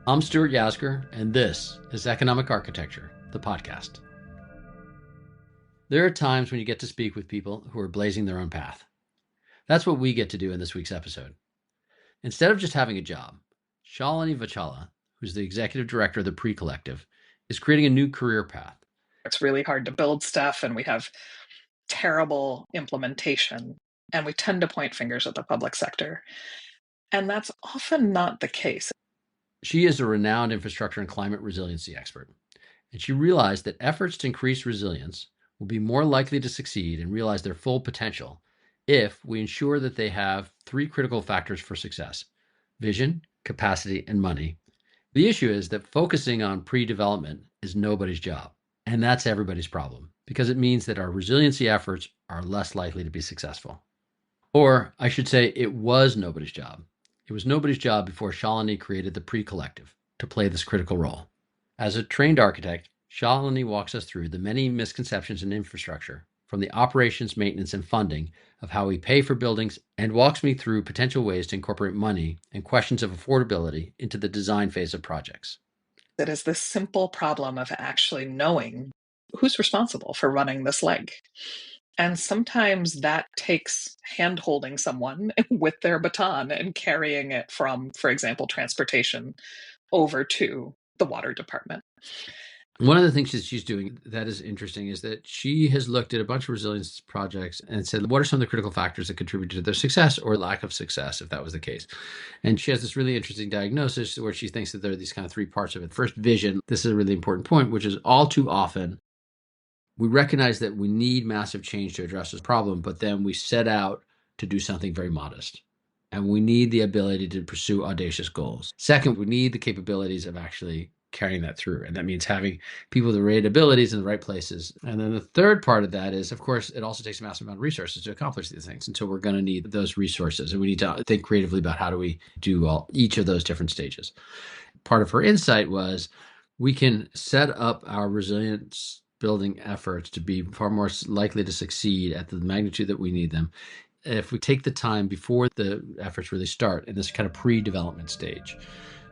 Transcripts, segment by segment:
I'm Stuart Yasgur, and this is Economic Architecture, the podcast. There are times when you get to speak with people who are blazing their own path. That's what we get to do in this week's episode. Instead of just having a job, Shalini Vajjhala, who's the executive director of the Pre-Collective, is creating a new career path. It's really hard to build stuff, and we have terrible implementation, and we tend to point fingers at the public sector. And that's often not the case. She is a renowned infrastructure and climate resiliency expert, and she realized that efforts to increase resilience will be more likely to succeed and realize their full potential if we ensure that they have three critical factors for success: vision, capacity, and money. The issue is that focusing on pre-development is nobody's job, and that's everybody's problem, because it means that our resiliency efforts are less likely to be successful. Or I should say, it was nobody's job. It was nobody's job before Shalini created the Pre-Collective to play this critical role. As a trained architect, Shalini walks us through the many misconceptions in infrastructure, from the operations, maintenance, and funding of how we pay for buildings, and walks me through potential ways to incorporate money and questions of affordability into the design phase of projects. It is this simple problem of actually knowing who's responsible for running this leg. And sometimes that takes hand-holding someone with their baton and carrying it from, for example, transportation over to the water department. One of the things that she's doing that is interesting is that she has looked at a bunch of resilience projects and said, what are some of the critical factors that contributed to their success or lack of success, if that was the case? And she has this really interesting diagnosis where she thinks that there are these kind of three parts of it. First, vision. This is a really important point, which is all too often we recognize that we need massive change to address this problem, but then we set out to do something very modest. And we need the ability to pursue audacious goals. Second, we need the capabilities of actually carrying that through. And that means having people with the right abilities in the right places. And then the third part of that is, of course, it also takes a massive amount of resources to accomplish these things. And so we're going to need those resources. And we need to think creatively about how do we do each of those different stages. Part of her insight was we can set up our resilience building efforts to be far more likely to succeed at the magnitude that we need them if we take the time before the efforts really start in this kind of pre-development stage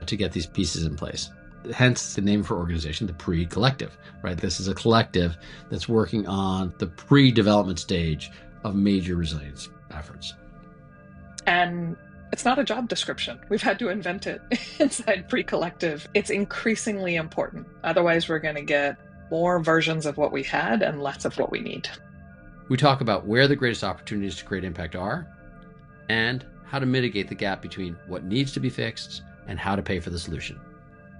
to get these pieces in place. Hence the name of her organization, the Pre-Collective, right? This is a collective that's working on the pre-development stage of major resilience efforts. And it's not a job description. We've had to invent it inside Pre-Collective. It's increasingly important. Otherwise, we're going to get more versions of what we had and less of what we need. We talk about where the greatest opportunities to create impact are and how to mitigate the gap between what needs to be fixed and how to pay for the solution.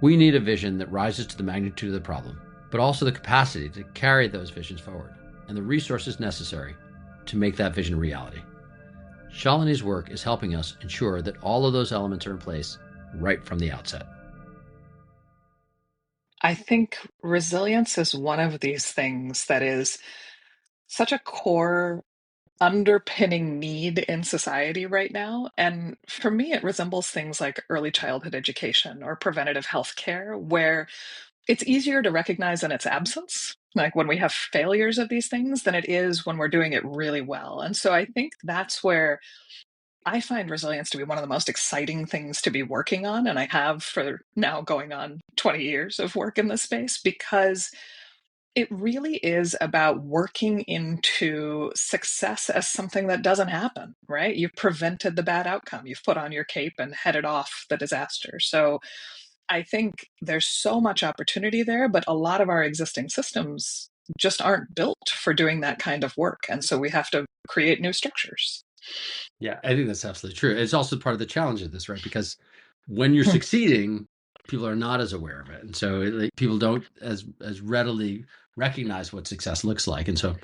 We need a vision that rises to the magnitude of the problem, but also the capacity to carry those visions forward and the resources necessary to make that vision a reality. Shalini's work is helping us ensure that all of those elements are in place right from the outset. I think resilience is one of these things that is such a core underpinning need in society right now. And for me, it resembles things like early childhood education or preventative health care, where it's easier to recognize in its absence, like when we have failures of these things, than it is when we're doing it really well. And so I think that's where I find resilience to be one of the most exciting things to be working on. And I have for now going on 20 years of work in this space, because it really is about working into success as something that doesn't happen, right? You've prevented the bad outcome. You've put on your cape and headed off the disaster. So I think there's so much opportunity there, but a lot of our existing systems just aren't built for doing that kind of work. And so we have to create new structures. Yeah, I think that's absolutely true. It's also part of the challenge of this, right? Because when you're succeeding, people are not as aware of it. And so people don't as readily recognize what success looks like. And so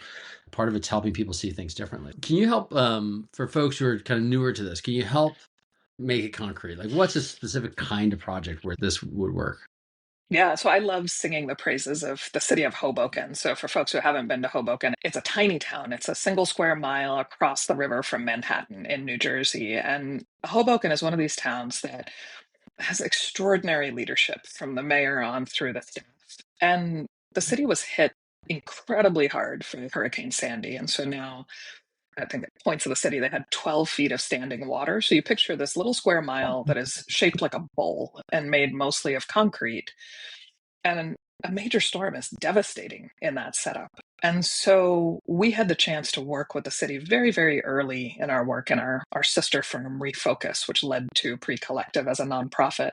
part of it's helping people see things differently. Can you help, for folks who are kind of newer to this, can you help make it concrete? Like what's a specific kind of project where this would work? Yeah, so I love singing the praises of the city of Hoboken. So for folks who haven't been to Hoboken, it's a tiny town. It's a single square mile across the river from Manhattan in New Jersey. And Hoboken is one of these towns that has extraordinary leadership from the mayor on through the staff. And the city was hit incredibly hard from Hurricane Sandy. And so now I think at points of the city, they had 12 feet of standing water. So you picture this little square mile that is shaped like a bowl and made mostly of concrete. And a major storm is devastating in that setup. And so we had the chance to work with the city very, very early in our work in our sister firm, Refocus, which led to Pre-Collective as a nonprofit.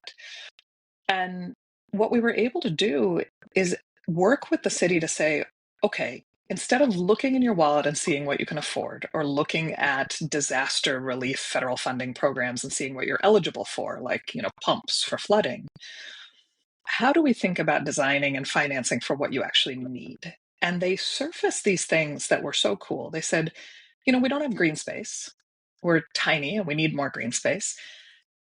And what we were able to do is work with the city to say, okay, instead of looking in your wallet and seeing what you can afford, or looking at disaster relief federal funding programs and seeing what you're eligible for, like, pumps for flooding, how do we think about designing and financing for what you actually need? And they surfaced these things that were so cool. They said, we don't have green space. We're tiny and we need more green space.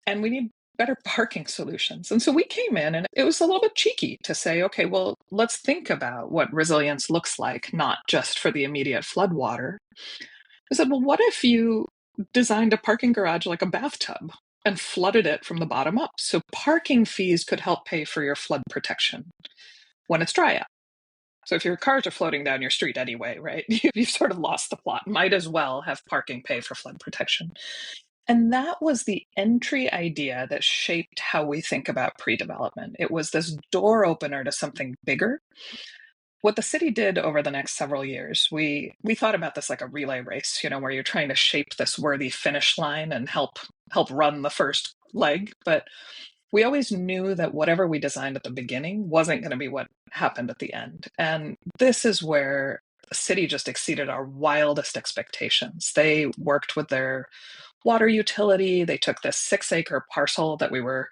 And we need better parking solutions. And so we came in and it was a little bit cheeky to say, okay, well, let's think about what resilience looks like, not just for the immediate floodwater. I said, well, what if you designed a parking garage like a bathtub and flooded it from the bottom up? So parking fees could help pay for your flood protection when it's dry out. So if your cars are floating down your street anyway, right, you've sort of lost the plot. Might as well have parking pay for flood protection. And that was the entry idea that shaped how we think about pre-development. It was this door opener to something bigger. What the city did over the next several years, we thought about this like a relay race, where you're trying to shape this worthy finish line and help run the first leg. But we always knew that whatever we designed at the beginning wasn't going to be what happened at the end. And this is where the city just exceeded our wildest expectations. They worked with their water utility. They took this 6-acre parcel that we were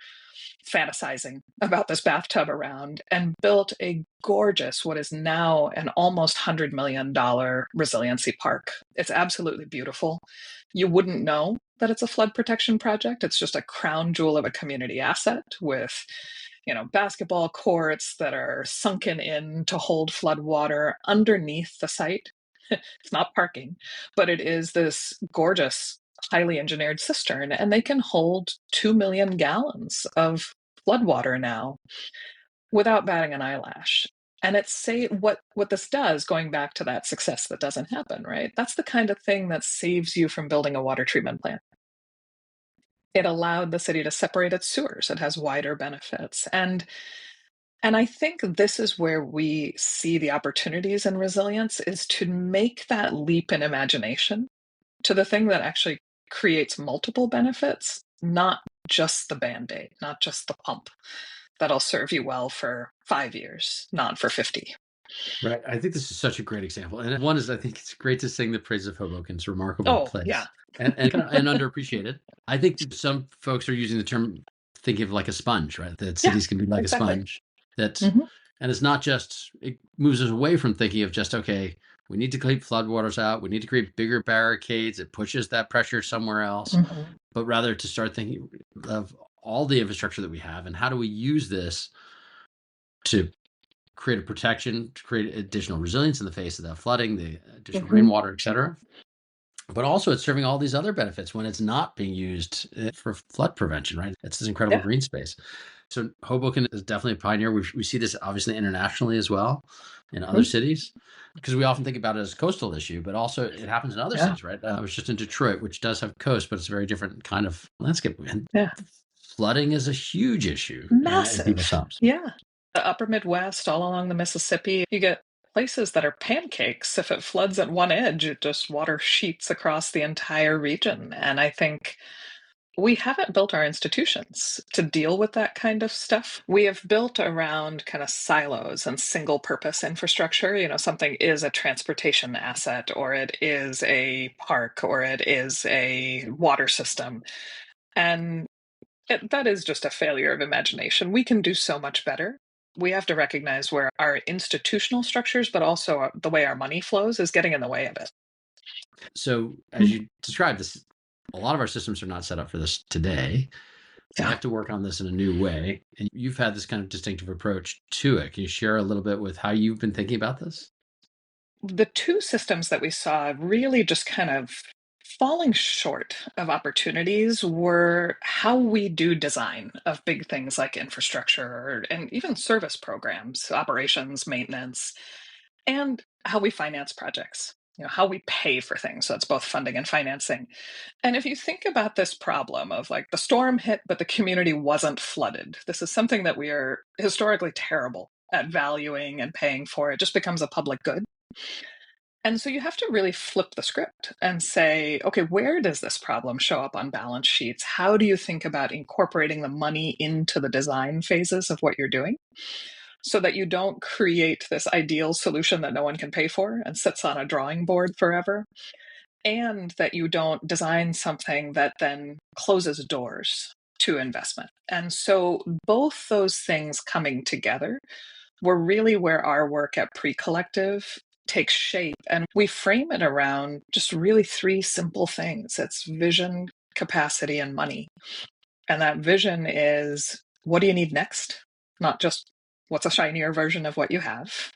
fantasizing about this bathtub around and built a gorgeous, what is now an almost $100 million resiliency park. It's absolutely beautiful. You wouldn't know that it's a flood protection project. It's just a crown jewel of a community asset with, basketball courts that are sunken in to hold flood water underneath the site. It's not parking, but it is this gorgeous, highly engineered cistern, and they can hold 2 million gallons of floodwater now without batting an eyelash. And it's what this does, going back to that success that doesn't happen, right? That's the kind of thing that saves you from building a water treatment plant. It allowed the city to separate its sewers. It has wider benefits. And I think this is where we see the opportunities in resilience, is to make that leap in imagination to the thing that actually creates multiple benefits, not just the Band-Aid, not just the pump that'll serve you well for 5 years, not for 50. Right. I think this is such a great example. And one is, I think it's great to sing the praises of Hoboken's remarkable Oh, yeah. place and underappreciated. I think that some folks are using the term, thinking of like a sponge, right? That Yeah, cities can be like a exactly. sponge. That, Mhm, and it's not just, it moves us away from thinking of just, okay, we need to keep floodwaters out. We need to create bigger barricades. It pushes that pressure somewhere else, mhm, but rather to start thinking of all the infrastructure that we have and how do we use this to create a protection, to create additional resilience in the face of that flooding, the additional mhm. rainwater, et cetera. But also it's serving all these other benefits when it's not being used for flood prevention, right? It's this incredible Yeah, green space. So Hoboken is definitely a pioneer. We see this obviously internationally as well in other mhm, cities, because we often think about it as a coastal issue, but also it happens in other yeah, cities, right? I was just in Detroit, which does have coast, but it's a very different kind of landscape. And yeah. flooding is a huge issue in people's Massive. homes. Yeah. The upper Midwest, all along the Mississippi, you get places that are pancakes. If it floods at one edge, it just water sheets across the entire region. And I think we haven't built our institutions to deal with that kind of stuff. We have built around kind of silos and single purpose infrastructure. Something is a transportation asset, or it is a park, or it is a water system. And that is just a failure of imagination. We can do so much better. We have to recognize where our institutional structures, but also the way our money flows, is getting in the way of it. So as you described this, a lot of our systems are not set up for this today. We Yeah. have to work on this in a new way. And you've had this kind of distinctive approach to it. Can you share a little bit with how you've been thinking about this? The two systems that we saw really just kind of falling short of opportunities were how we do design of big things like infrastructure and even service programs, operations, maintenance, and how we finance projects. how we pay for things. So it's both funding and financing. And if you think about this problem of like the storm hit, but the community wasn't flooded, this is something that we are historically terrible at valuing and paying for. It just becomes a public good. And so you have to really flip the script and say, okay, where does this problem show up on balance sheets? How do you think about incorporating the money into the design phases of what you're doing so that you don't create this ideal solution that no one can pay for and sits on a drawing board forever? And that you don't design something that then closes doors to investment. And so both those things coming together were really where our work at Pre-Collective takes shape. And we frame it around just really three simple things. It's vision, capacity, and money. And that vision is, what do you need next? Not just what's a shinier version of what you have.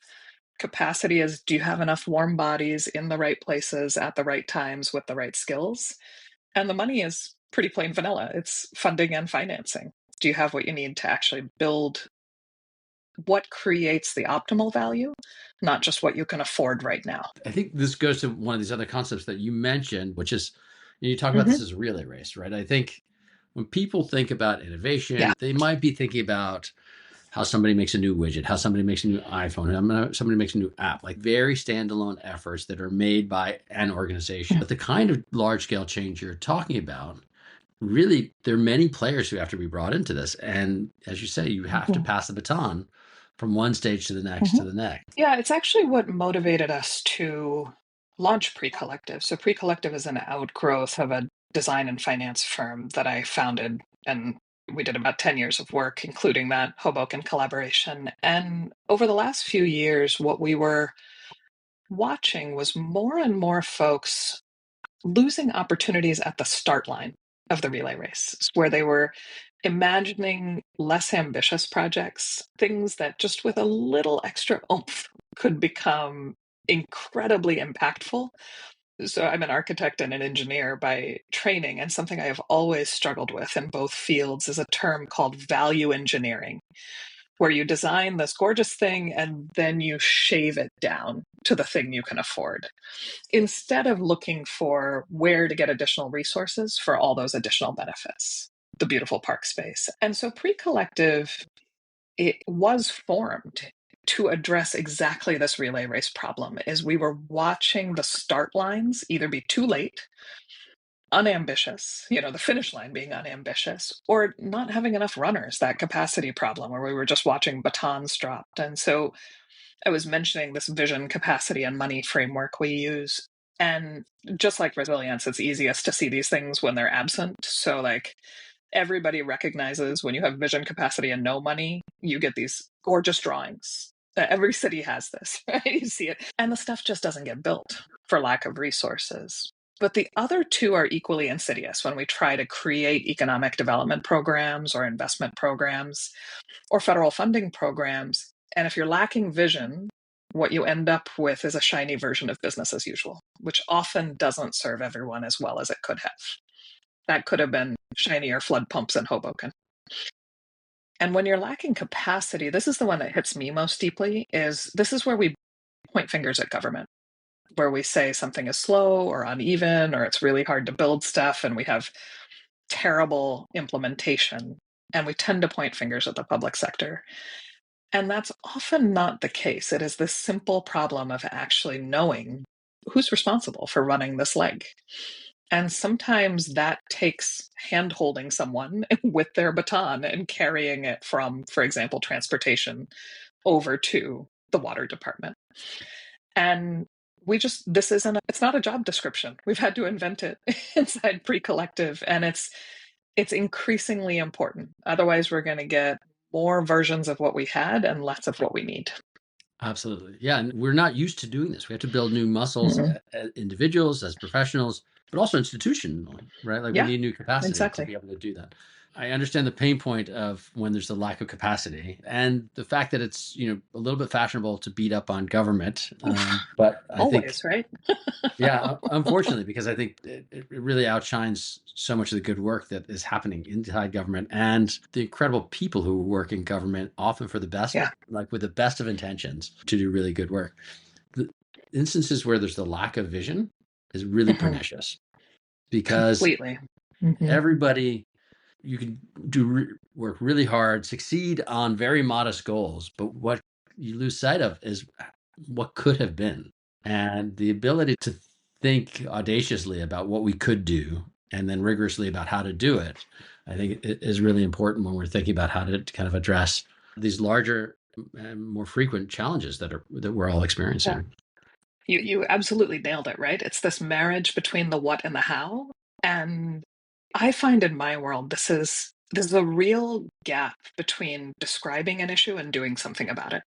Capacity is, do you have enough warm bodies in the right places at the right times with the right skills? And the money is pretty plain vanilla. It's funding and financing. Do you have what you need to actually build what creates the optimal value, not just what you can afford right now? I think this goes to one of these other concepts that you mentioned, which is, you talk about Mm-hmm. this as a relay race, right? I think when people think about innovation, Yeah. they might be thinking about how somebody makes a new widget, how somebody makes a new iPhone, how somebody makes a new app, like very standalone efforts that are made by an organization. But the kind of large scale change you're talking about, really, there are many players who have to be brought into this. And as you say, you have to Mm-hmm. pass the baton from one stage to the next Mm-hmm. to the next. Yeah, it's actually what motivated us to launch Pre-Collective. So Pre-Collective is an outgrowth of a design and finance firm that I founded, and we did about 10 years of work, including that Hoboken collaboration. And over the last few years, what we were watching was more and more folks losing opportunities at the start line of the relay race, where they were imagining less ambitious projects, things that just with a little extra oomph could become incredibly impactful. So I'm an architect and an engineer by training, and something I have always struggled with in both fields is a term called value engineering, where you design this gorgeous thing and then you shave it down to the thing you can afford, instead of looking for where to get additional resources for all those additional benefits, the beautiful park space. And so Pre-Collective, it was formed to address exactly this relay race problem. Is we were watching the start lines either be too late, unambitious, the finish line being unambitious, or not having enough runners, that capacity problem where we were just watching batons dropped. And so I was mentioning this vision, capacity, and money framework we use. And just like resilience, it's easiest to see these things when they're absent. So, like, everybody recognizes when you have vision, capacity, and no money, you get these gorgeous drawings. Every city has this, right? You see it. And the stuff just doesn't get built for lack of resources. But the other two are equally insidious when we try to create economic development programs or investment programs or federal funding programs. And if you're lacking vision, what you end up with is a shiny version of business as usual, which often doesn't serve everyone as well as it could have. That could have been shinier flood pumps in Hoboken. And when you're lacking capacity, this is the one that hits me most deeply, is this is where we point fingers at government, where we say something is slow or uneven, or it's really hard to build stuff, and we have terrible implementation. And we tend to point fingers at the public sector. And that's often not the case. It is this simple problem of actually knowing who's responsible for running this leg. And sometimes that takes hand holding someone with their baton and carrying it from, for example, transportation over to the water department. And it's not a job description. We've had to invent it inside Pre-Collective, and it's increasingly important. Otherwise, we're going to get more versions of what we had and less of what we need. Absolutely. Yeah. And we're not used to doing this. We have to build new muscles Mm-mm. as individuals, as professionals, but also institutionally, right? Like we Yeah, need new capacity to exactly. be able to do that. I understand the pain point of when there's a lack of capacity and the fact that it's, a little bit fashionable to beat up on government. But I think, Always, right? yeah, unfortunately, because I think it really outshines so much of the good work that is happening inside government and the incredible people who work in government, often for the best, Yeah. like with the best of intentions to do really good work. instances where there's the lack of vision is really Mhm. pernicious, because Completely. Mhm. everybody, you can work really hard, succeed on very modest goals, but what you lose sight of is what could have been. And the ability to think audaciously about what we could do and then rigorously about how to do it, I think it is really important when we're thinking about how to kind of address these larger and more frequent challenges that we're all Yeah. experiencing. You absolutely nailed it, right? It's this marriage between the what and the how. And I find in my world this is a real gap between describing an issue and doing something about it.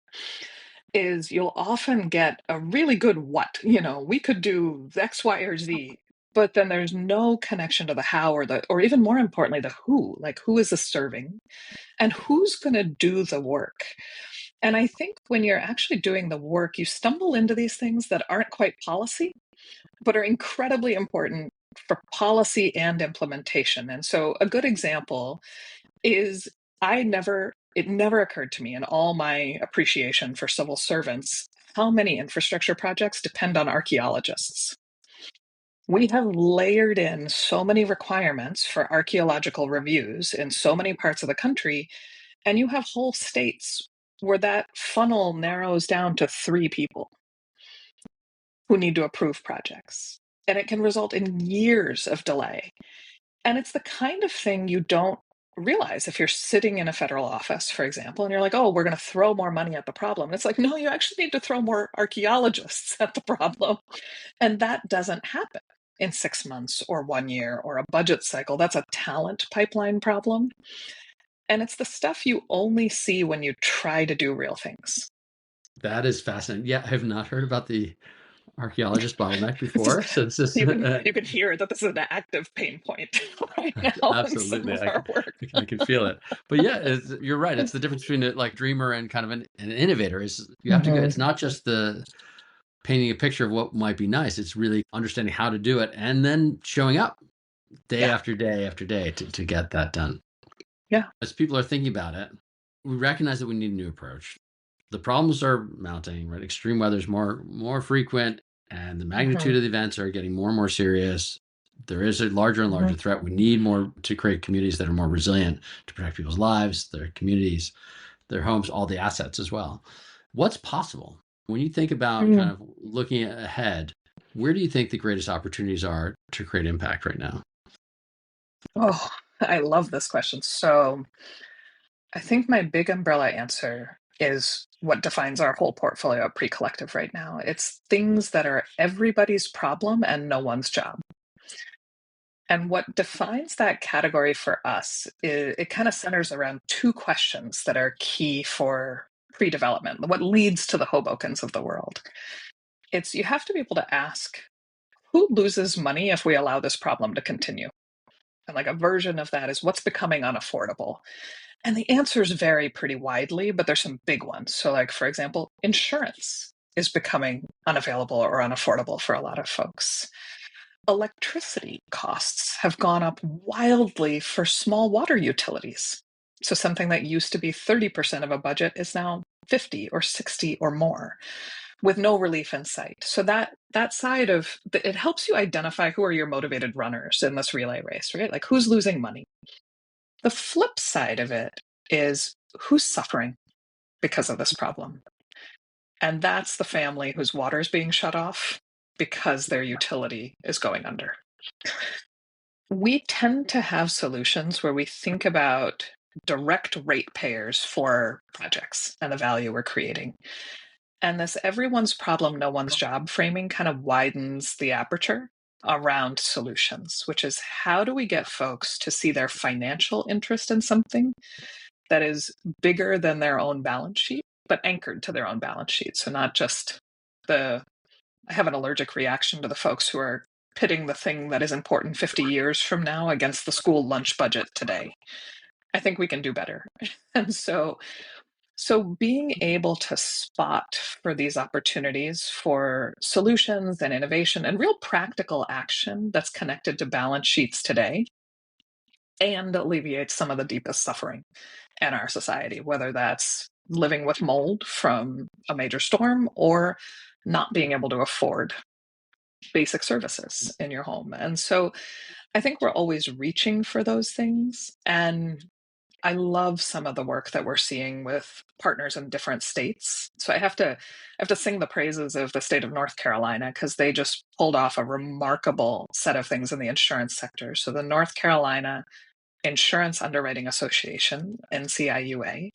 Is you'll often get a really good what, we could do X, Y, or Z, but then there's no connection to the how or even more importantly, the who. Like, who is this serving and who's going to do the work? And I think when you're actually doing the work, you stumble into these things that aren't quite policy, but are incredibly important for policy and implementation. And so a good example is it never occurred to me in all my appreciation for civil servants how many infrastructure projects depend on archaeologists. We have layered in so many requirements for archaeological reviews in so many parts of the country, and you have whole states where that funnel narrows down to 3 people who need to approve projects. And it can result in years of delay. And it's the kind of thing you don't realize if you're sitting in a federal office, for example, and you're like, oh, we're going to throw more money at the problem. And it's like, no, you actually need to throw more archaeologists at the problem. And that doesn't happen in 6 months or 1 year or a budget cycle. That's a talent pipeline problem. And it's the stuff you only see when you try to do real things. That is fascinating. Yeah, I have not heard about the archaeologist bottleneck This is, before. Since this, you can hear that this is an active pain point right now in some absolutely, of our work. I can feel it. But yeah, you're right. It's the difference between a like dreamer and kind of an innovator. Is you have to go. Mhm. It's not just the painting a picture of what might be nice. It's really understanding how to do it and then showing up day Yeah, after day after day to get that done. yeah. As people are thinking about it, we recognize that we need a new approach. The problems are mounting, right? Extreme weather is more frequent, and the Mhm. magnitude of the events are getting more and more serious. There is a larger and Mhm. larger threat. We need more to create communities that are more resilient to protect people's lives, their communities, their homes, all the assets as well. What's possible? When you think about kind Mm. of looking ahead, where do you think the greatest opportunities are to create impact right now? Oh, I love this question. So I think my big umbrella answer is what defines our whole portfolio at Pre-Collective right now. It's things that are everybody's problem and no one's job. And what defines that category for us is it kind of centers around 2 questions that are key for pre-development, what leads to the Hobokens of the world. It's you have to be able to ask who loses money if we allow this problem to continue? And like a version of that is what's becoming unaffordable. And the answers vary pretty widely, but there's some big ones. So, like, for example, insurance is becoming unavailable or unaffordable for a lot of folks. Electricity costs have gone up wildly for small water utilities. So, something that used to be 30% of a budget is now 50 or 60 or more with no relief in sight. So that side of it helps you identify who are your motivated runners in this relay race, right? Like who's losing money. The flip side of it is who's suffering because of this problem. And that's the family whose water is being shut off because their utility is going under. We tend to have solutions where we think about direct ratepayers for projects and the value we're creating. And this everyone's problem, no one's job framing kind of widens the aperture around solutions, which is how do we get folks to see their financial interest in something that is bigger than their own balance sheet, but anchored to their own balance sheet. So not just I have an allergic reaction to the folks who are pitting the thing that is important 50 years from now against the school lunch budget today. I think we can do better. And so being able to spot for these opportunities for solutions and innovation and real practical action that's connected to balance sheets today and alleviates some of the deepest suffering in our society, whether that's living with mold from a major storm or not being able to afford basic services in your home. And so I think we're always reaching for those things. And I love some of the work that we're seeing with partners in different states. So I have to sing the praises of the state of North Carolina because they just pulled off a remarkable set of things in the insurance sector. So the North Carolina Insurance Underwriting Association, NCIUA,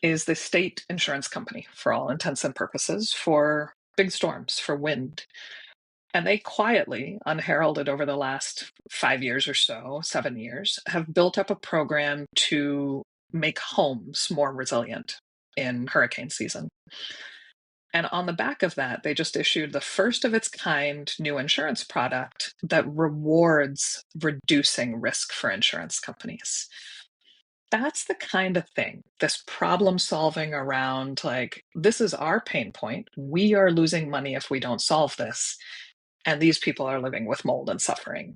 is the state insurance company for all intents and purposes for big storms, for wind. And they quietly, unheralded over the last 5 years or so, 7 years, have built up a program to make homes more resilient in hurricane season. And on the back of that, they just issued the first of its kind new insurance product that rewards reducing risk for insurance companies. That's the kind of thing, this problem solving around like, this is our pain point. We are losing money if we don't solve this. And these people are living with mold and suffering.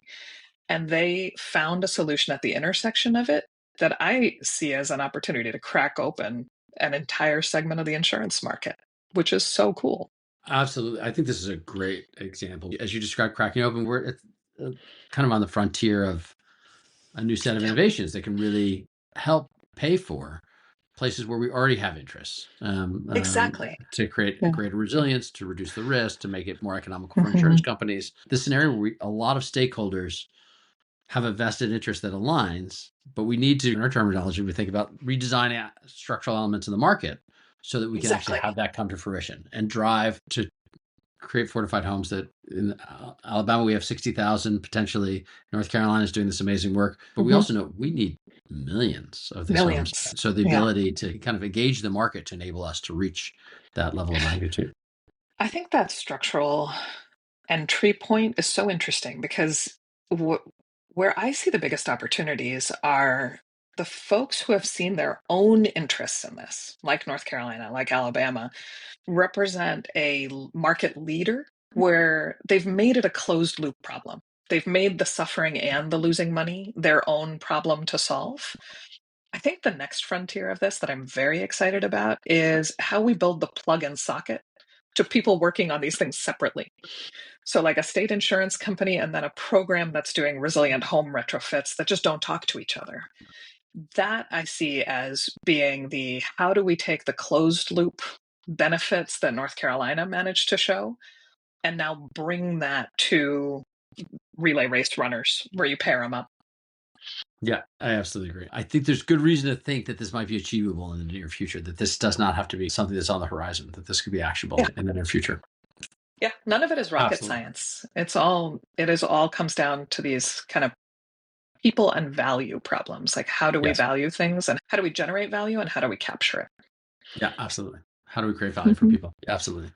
And they found a solution at the intersection of it that I see as an opportunity to crack open an entire segment of the insurance market, which is so cool. Absolutely. I think this is a great example. As you described cracking open, we're kind of on the frontier of a new set of Yeah, innovations that can really help pay for places where we already have interests, exactly. to create Yeah. greater resilience, to reduce the risk, to make it more economical for insurance Hmm. companies. This scenario where a lot of stakeholders have a vested interest that aligns, but we need to, in our terminology, we think about redesigning structural elements in the market so that we can actually Exactly. have that come to fruition and drive to create fortified homes. That in Alabama, we have 60,000 potentially. North Carolina is doing this amazing work, but we Hmm. also know we need millions of these homes. Millions. So the Yeah. ability to kind of engage the market to enable us to reach that level of magnitude. I think that structural entry point is so interesting because where I see the biggest opportunities are the folks who have seen their own interests in this, like North Carolina, like Alabama, represent a market leader where they've made it a closed loop problem. They've made the suffering and the losing money their own problem to solve. I think the next frontier of this that I'm very excited about is how we build the plug and socket to people working on these things separately. So, like a state insurance company and then a program that's doing resilient home retrofits that just don't talk to each other. That I see as being the how do we take the closed loop benefits that North Carolina managed to show and now bring that to relay race runners where you pair them up. Yeah, I absolutely agree. I think there's good reason to think that this might be achievable in the near future, that this does not have to be something that's on the horizon, that this could be Yeah. actionable in the near future. Yeah. None of it is rocket Absolutely. science. It is all comes down to these kind of people and value problems. Like, how do we Yes. value things and how do we generate value and how do we capture it? Yeah, absolutely. How do we create value for Mhm. people? Absolutely.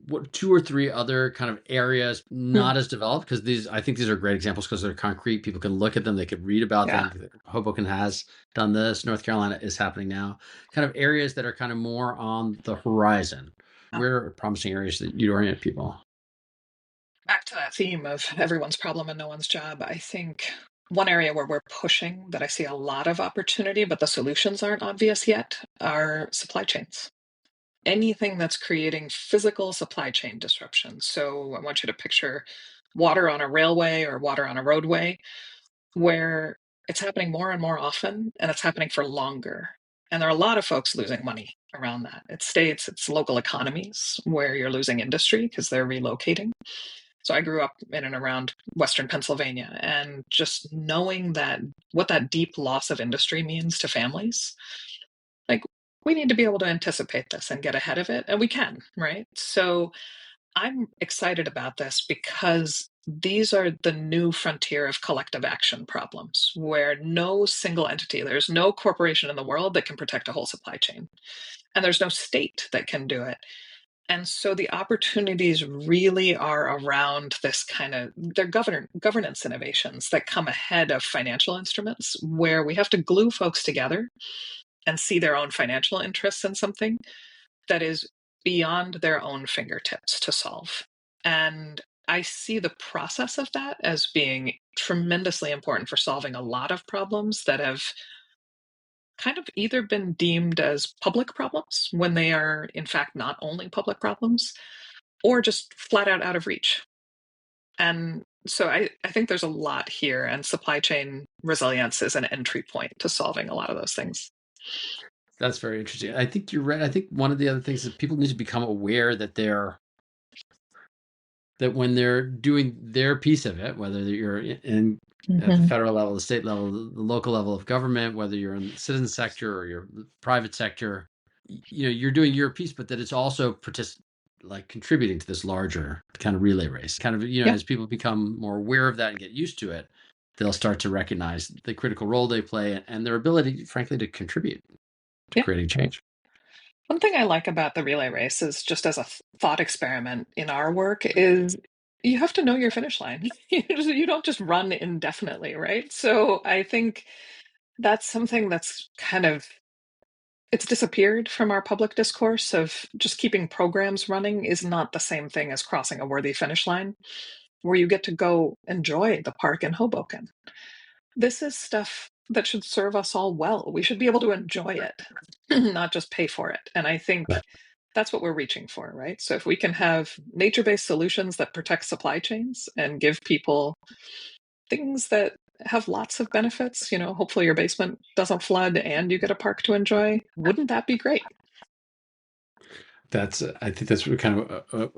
What two or three other kind of areas Mm. not as developed? Because I think these are great examples because they're concrete. People can look at them, they could read about Yeah. them. Hoboken has done this. North Carolina is happening now. Kind of areas that are kind of more on the horizon. Where are promising areas that you'd orient people? Back to that theme of everyone's problem and no one's job, I think one area where we're pushing that I see a lot of opportunity, but the solutions aren't obvious yet, are supply chains. Anything that's creating physical supply chain disruption. So I want you to picture water on a railway or water on a roadway where it's happening more and more often and it's happening for longer. And there are a lot of folks losing money around that. It's states, it's local economies where you're losing industry because they're relocating. So I grew up in and around Western Pennsylvania, and just knowing that what that deep loss of industry means to families, like we need to be able to anticipate this and get ahead of it, and we can, right? So I'm excited about this because these are the new frontier of collective action problems where no single entity, there's no corporation in the world that can protect a whole supply chain, and there's no state that can do it. And so the opportunities really are around this kind of they're governance innovations that come ahead of financial instruments where we have to glue folks together and see their own financial interests in something that is beyond their own fingertips to solve. And I see the process of that as being tremendously important for solving a lot of problems that have kind of either been deemed as public problems when they are in fact not only public problems, or just flat out of reach. And so I think there's a lot here, and supply chain resilience is an entry point to solving a lot of those things. That's very interesting. I think you're right. I think one of the other things is people need to become aware that when they're doing their piece of it, whether you're in at the Mm-hmm. federal level, the state level, the local level of government, whether you're in the citizen sector or your private sector, you're doing your piece, but that it's also contributing to this larger kind of relay race. Kind of, Yeah. as people become more aware of that and get used to it, they'll start to recognize the critical role they play and their ability, frankly, to contribute to Yeah. creating change. One thing I like about the relay race is just as a thought experiment in our work is you have to know your finish line. You don't just run indefinitely, right? So I think that's something that's kind of it's disappeared from our public discourse of just keeping programs running is not the same thing as crossing a worthy finish line where you get to go enjoy the park in Hoboken. This is stuff that should serve us all well. We should be able to enjoy it, not just pay for it. And I think Right. that's what we're reaching for, right? So if we can have nature-based solutions that protect supply chains and give people things that have lots of benefits, hopefully your basement doesn't flood and you get a park to enjoy, wouldn't that be great? I think that's kind of a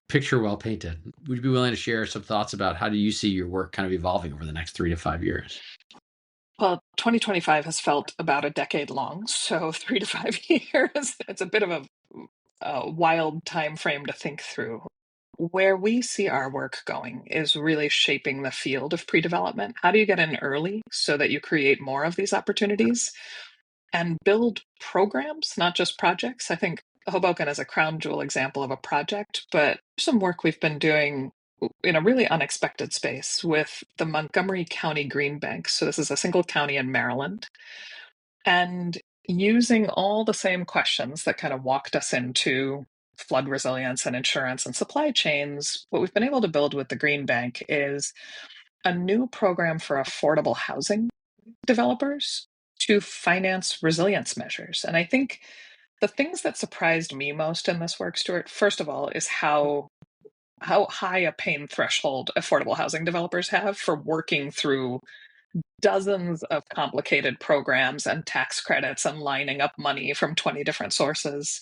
picture well painted. Would you be willing to share some thoughts about how do you see your work kind of evolving over the next 3 to 5 years? Well, 2025 has felt about a decade long, so 3 to 5 years, it's a bit of a wild time frame to think through. Where we see our work going is really shaping the field of pre-development. How do you get in early so that you create more of these opportunities and build programs, not just projects? I think Hoboken is a crown jewel example of a project, but some work we've been doing in a really unexpected space with the Montgomery County Green Bank. So this is a single county in Maryland. And using all the same questions that kind of walked us into flood resilience and insurance and supply chains, what we've been able to build with the Green Bank is a new program for affordable housing developers to finance resilience measures. And I think the things that surprised me most in this work, Stuart, first of all, is how high a pain threshold affordable housing developers have for working through dozens of complicated programs and tax credits and lining up money from 20 different sources.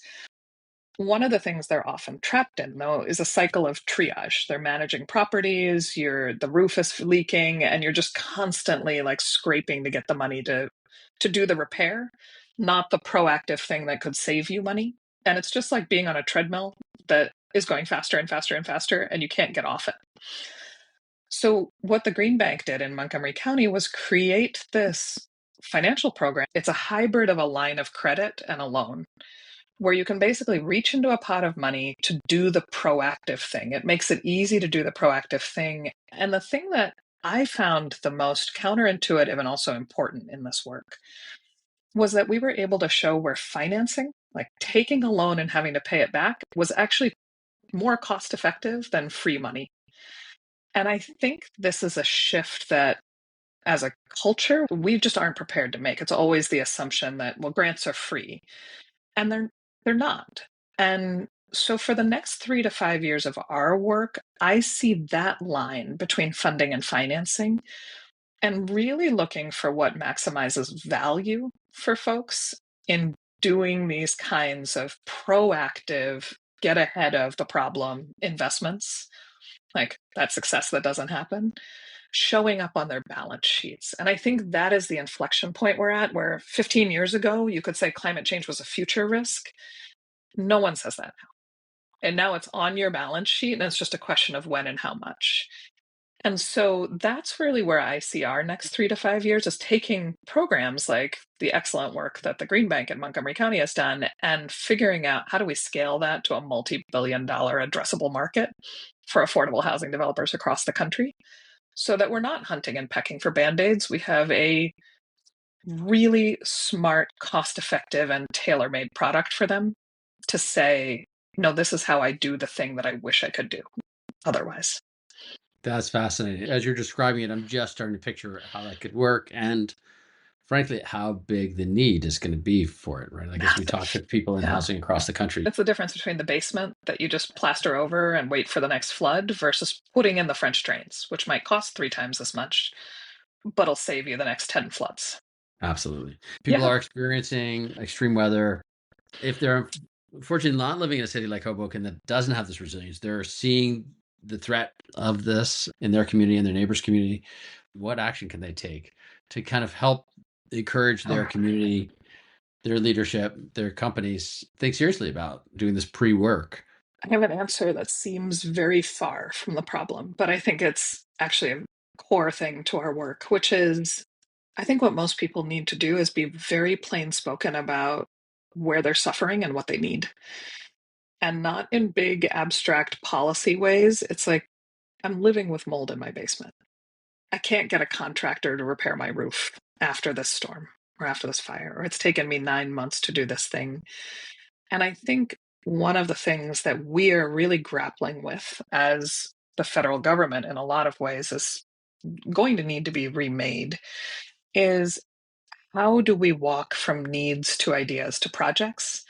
One of the things they're often trapped in, though, is a cycle of triage. They're managing properties, the roof is leaking, and you're just constantly like scraping to get the money to do the repair, not the proactive thing that could save you money. And it's just like being on a treadmill that is going faster and faster and faster, and you can't get off it. So, what the Green Bank did in Montgomery County was create this financial program. It's a hybrid of a line of credit and a loan, where you can basically reach into a pot of money to do the proactive thing. It makes it easy to do the proactive thing. And the thing that I found the most counterintuitive and also important in this work was that we were able to show where financing, like taking a loan and having to pay it back, was actually more cost effective than free money. And I think this is a shift that, as a culture, we just aren't prepared to make. It's always the assumption that, well, grants are free, and they're not. And so for the next 3 to 5 years of our work, I see that line between funding and financing and really looking for what maximizes value for folks in doing these kinds of proactive, get ahead of the problem investments, like that success that doesn't happen, showing up on their balance sheets. And I think that is the inflection point we're at, where 15 years ago, you could say climate change was a future risk. No one says that now. And now it's on your balance sheet, and it's just a question of when and how much. And so that's really where I see our next 3 to 5 years is taking programs like the excellent work that the Green Bank in Montgomery County has done and figuring out how do we scale that to a multi-billion-dollar addressable market for affordable housing developers across the country so that we're not hunting and pecking for band-aids. We have a really smart, cost-effective, and tailor-made product for them to say, no, this is how I do the thing that I wish I could do otherwise. That's fascinating. As you're describing it, I'm just starting to picture how that could work. And frankly, how big the need is going to be for it, right? I guess we talk to Massive. people in Yeah. housing across the country. That's the difference between the basement that you just plaster over and wait for the next flood versus putting in the French drains, which might cost 3 times as much, but will save you the next 10 floods. Absolutely. People Yeah. are experiencing extreme weather. If they're unfortunately not living in a city like Hoboken that doesn't have this resilience, they're seeing the threat of this in their community and their neighbors' community. What action can they take to kind of help encourage their Oh, community, their leadership, their companies think seriously about doing this pre-work? I have an answer that seems very far from the problem, but I think it's actually a core thing to our work, which is I think what most people need to do is be very plain spoken about where they're suffering and what they need, and not in big abstract policy ways. It's like, I'm living with mold in my basement. I can't get a contractor to repair my roof after this storm or after this fire, or it's taken me 9 months to do this thing. And I think one of the things that we are really grappling with as the federal government in a lot of ways is going to need to be remade is how do we walk from needs to ideas to projects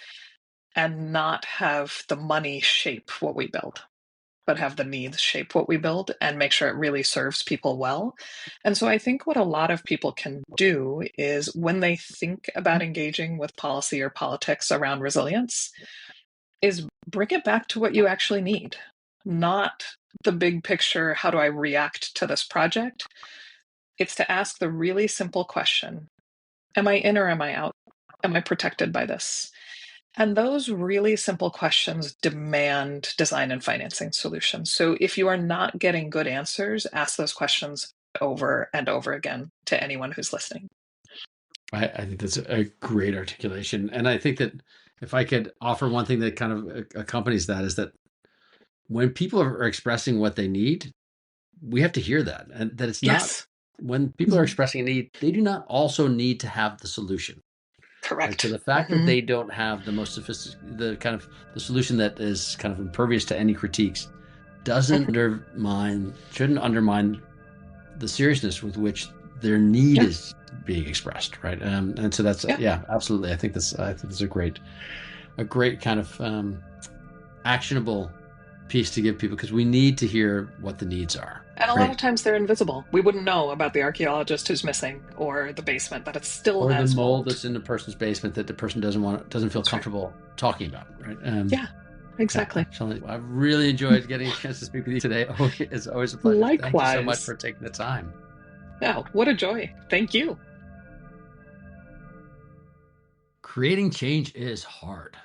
and not have the money shape what we build, but have the needs shape what we build and make sure it really serves people well. And so I think what a lot of people can do is when they think about engaging with policy or politics around resilience, is bring it back to what you actually need, not the big picture, how do I react to this project? It's to ask the really simple question, am I in or am I out? Am I protected by this? And those really simple questions demand design and financing solutions. So if you are not getting good answers, ask those questions over and over again to anyone who's listening. I think that's a great articulation. And I think that if I could offer one thing that kind of accompanies that is that when people are expressing what they need, we have to hear that. And that it's not Yes. when people are Mhm. expressing a need, they do not also need to have the solution. Right. So Correct. the fact that Mhm. they don't have the most sophisticated, the kind of the solution that is kind of impervious to any critiques shouldn't undermine the seriousness with which their need Yeah. is being expressed. Right. And so that's, Yeah. yeah, absolutely. I think that's a great kind of actionable piece to give people because we need to hear what the needs are. And a lot Right. of times they're invisible. We wouldn't know about the archaeologist who's missing or the basement that it still Or the has mold mold. that's in the person's basement that the person doesn't feel That's right. comfortable talking about. Right. Yeah, Yeah, exactly. Shalini, I've really enjoyed getting a chance to speak with you today. It's always a pleasure. Thank you so much Likewise. for taking the time. Oh, what a joy. Thank you. Creating change is hard,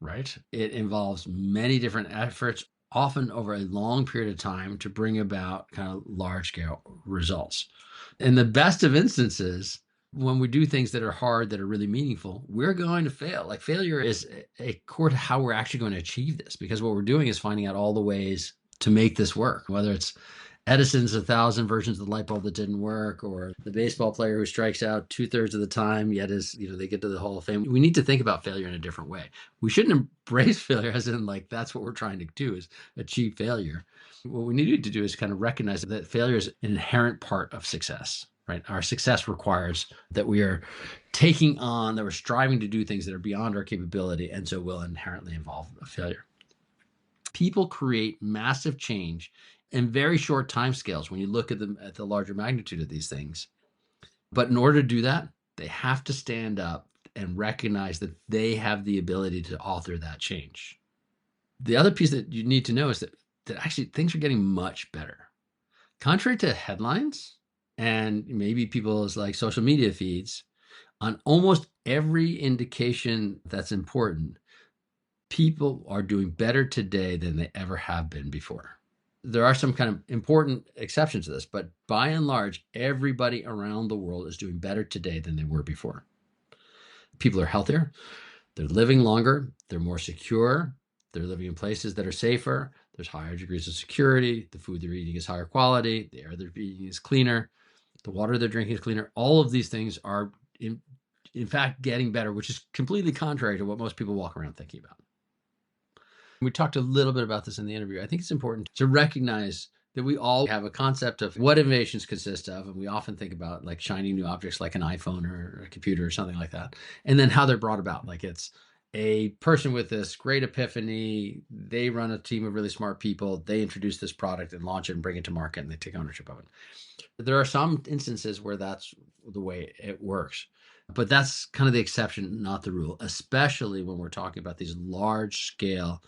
right? It involves many different efforts, often over a long period of time to bring about kind of large scale results. In the best of instances, when we do things that are hard, that are really meaningful, we're going to fail. Like failure is a core to how we're actually going to achieve this because what we're doing is finding out all the ways to make this work, whether it's Edison's 1,000 versions of the light bulb that didn't work, or the baseball player who strikes out 2/3 of the time, yet they get to the Hall of Fame. We need to think about failure in a different way. We shouldn't embrace failure as in like that's what we're trying to do is achieve failure. What we need to do is kind of recognize that failure is an inherent part of success, right? Our success requires that we are that we're striving to do things that are beyond our capability, and so will inherently involve a failure. People create massive change in very short time scales when you look at the larger magnitude of these things. But in order to do that, they have to stand up and recognize that they have the ability to author that change. The other piece that you need to know is that actually things are getting much better. Contrary to headlines and maybe people's like social media feeds, on almost every indication that's important, people are doing better today than they ever have been before. There are some kind of important exceptions to this, but by and large, everybody around the world is doing better today than they were before. People are healthier, they're living longer, they're more secure, they're living in places that are safer, there's higher degrees of security, the food they're eating is higher quality, the air they're breathing is cleaner, the water they're drinking is cleaner. All of these things are, in fact, getting better, which is completely contrary to what most people walk around thinking about. We talked a little bit about this in the interview. I think it's important to recognize that we all have a concept of what innovations consist of. And we often think about like shiny new objects like an iPhone or a computer or something like that. And then how they're brought about. Like it's a person with this great epiphany. They run a team of really smart people. They introduce this product and launch it and bring it to market and they take ownership of it. There are some instances where that's the way it works. But that's kind of the exception, not the rule, especially when we're talking about these large scale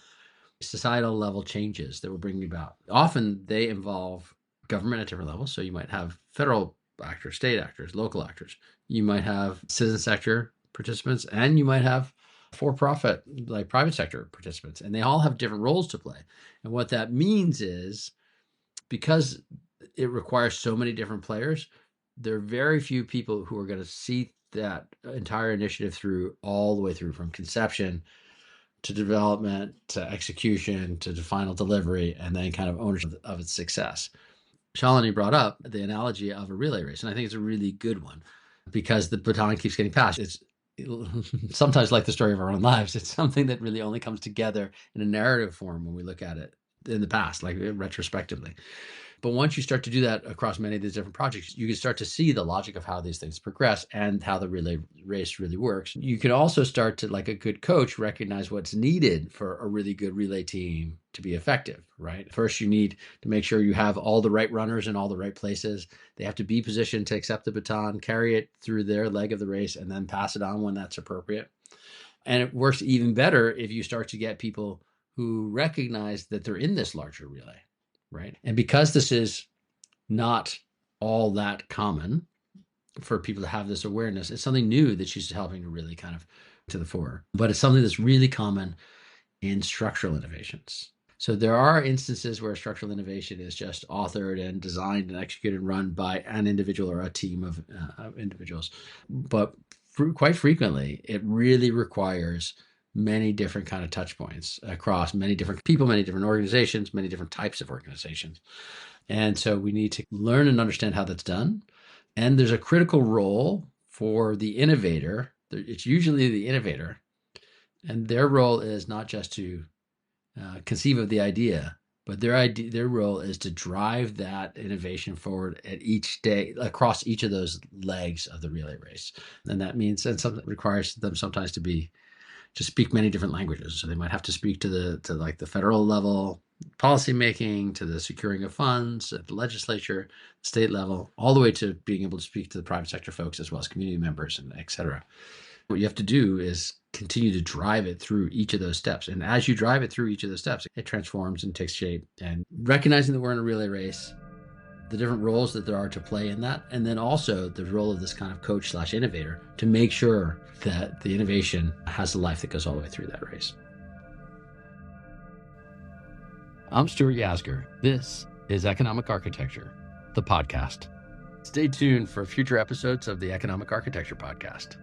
societal level changes that we're bringing about. Often they involve government at different levels. So you might have federal actors, state actors, local actors. You might have citizen sector participants, and you might have for-profit, like private sector participants. And they all have different roles to play. And what that means is because it requires so many different players, there are very few people who are going to see that entire initiative through all the way through, from conception to development, to execution, to the final delivery, and then kind of ownership of its success. Shalini brought up the analogy of a relay race, and I think it's a really good one because the baton keeps getting passed. It's sometimes like the story of our own lives. It's something that really only comes together in a narrative form when we look at it in the past, like retrospectively. But once you start to do that across many of these different projects, you can start to see the logic of how these things progress and how the relay race really works. You can also start to, like a good coach, recognize what's needed for a really good relay team to be effective, right? First, you need to make sure you have all the right runners in all the right places. They have to be positioned to accept the baton, carry it through their leg of the race, and then pass it on when that's appropriate. And it works even better if you start to get people who recognize that they're in this larger relay. Right. And because this is not all that common for people to have this awareness, it's something new that she's helping to really kind of to the fore. But it's something that's really common in structural innovations. So there are instances where structural innovation is just authored and designed and executed and run by an individual or a team of individuals. But quite frequently, it really requires many different kind of touch points across many different people, many different organizations, many different types of organizations. And so we need to learn and understand how that's done. And there's a critical role for the innovator. It's usually the innovator. And their role is not just to conceive of the idea, but their role is to drive that innovation forward at each day across each of those legs of the relay race. And that means that something requires them sometimes to speak many different languages. So they might have to speak to the federal level policy making, to the securing of funds at the legislature, state level, all the way to being able to speak to the private sector folks as well as community members and et cetera. What you have to do is continue to drive it through each of those steps. And as you drive it through each of those steps, it transforms and takes shape. And recognizing that we're in a relay race, the different roles that there are to play in that, and then also the role of this kind of coach/innovator to make sure that the innovation has a life that goes all the way through that race. I'm Stuart Yasgur. This is Economic Architecture, the podcast. Stay tuned for future episodes of the Economic Architecture podcast.